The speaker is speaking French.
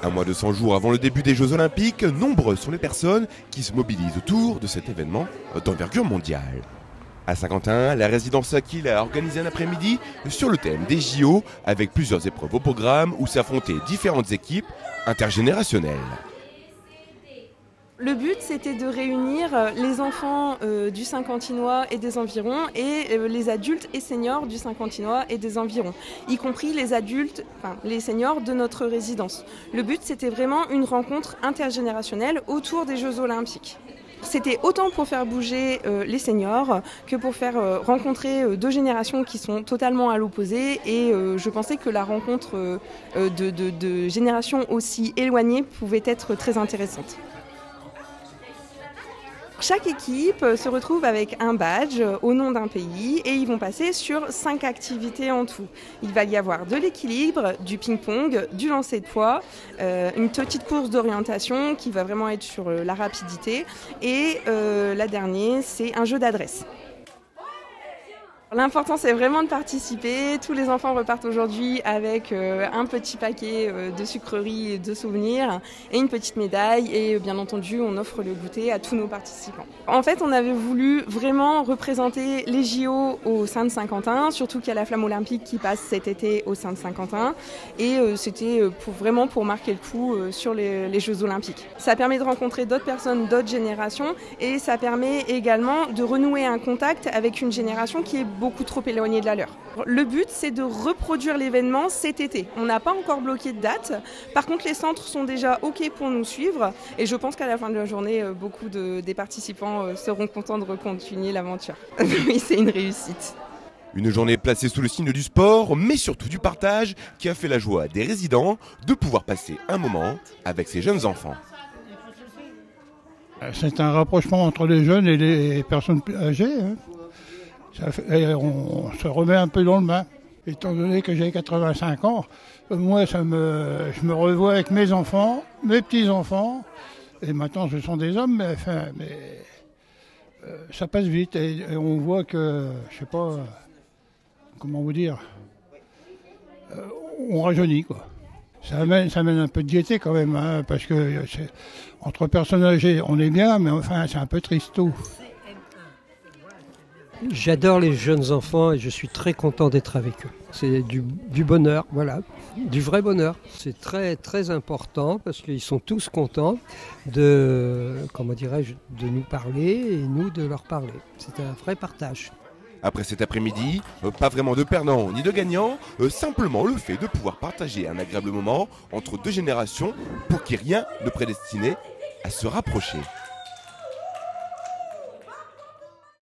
À moins de 100 jours avant le début des Jeux Olympiques, nombreuses sont les personnes qui se mobilisent autour de cet événement d'envergure mondiale. À Saint-Quentin, la résidence Aquile a organisé un après-midi sur le thème des JO avec plusieurs épreuves au programme où s'affrontaient différentes équipes intergénérationnelles. Le but, c'était de réunir les enfants du Saint-Quentinois et des environs et les adultes et seniors du Saint-Quentinois et des environs, y compris les adultes, les seniors de notre résidence. Le but, c'était vraiment une rencontre intergénérationnelle autour des Jeux Olympiques. C'était autant pour faire bouger les seniors que pour faire rencontrer deux générations qui sont totalement à l'opposé et je pensais que la rencontre de générations aussi éloignées pouvait être très intéressante. Chaque équipe se retrouve avec un badge au nom d'un pays et ils vont passer sur 5 activités en tout. Il va y avoir de l'équilibre, du ping-pong, du lancer de poids, une petite course d'orientation qui va vraiment être sur la rapidité et la dernière, c'est un jeu d'adresse. L'important, c'est vraiment de participer. Tous les enfants repartent aujourd'hui avec un petit paquet de sucreries et de souvenirs et une petite médaille. Et bien entendu, on offre le goûter à tous nos participants. En fait, on avait voulu vraiment représenter les JO au sein de Saint-Quentin, surtout qu'il y a la flamme olympique qui passe cet été au sein de Saint-Quentin. Et c'était vraiment pour marquer le coup sur les Jeux Olympiques. Ça permet de rencontrer d'autres personnes, d'autres générations. Et ça permet également de renouer un contact avec une génération qui est beaucoup trop éloigné de la leur. Le but, c'est de reproduire l'événement cet été. On n'a pas encore bloqué de date. Par contre, les centres sont déjà OK pour nous suivre. Et je pense qu'à la fin de la journée, beaucoup des participants seront contents de continuer l'aventure. Oui, c'est une réussite. Une journée placée sous le signe du sport, mais surtout du partage, qui a fait la joie des résidents de pouvoir passer un moment avec ces jeunes enfants. C'est un rapprochement entre les jeunes et les personnes âgées. On se remet un peu dans le bain. Étant donné que j'ai 85 ans, moi je me revois avec mes enfants, mes petits-enfants, et maintenant ce sont des hommes, mais ça passe vite et on voit que, je sais pas, comment vous dire, on rajeunit quoi. Ça amène un peu de gaieté quand même, hein, parce que entre personnes âgées on est bien, mais enfin c'est un peu tristou. J'adore les jeunes enfants et je suis très content d'être avec eux. C'est du bonheur, voilà, du vrai bonheur. C'est très très important parce qu'ils sont tous contents de nous parler et nous de leur parler. C'est un vrai partage. Après cet après-midi, pas vraiment de perdants ni de gagnants, simplement le fait de pouvoir partager un agréable moment entre deux générations pour qui rien ne prédestinait à se rapprocher.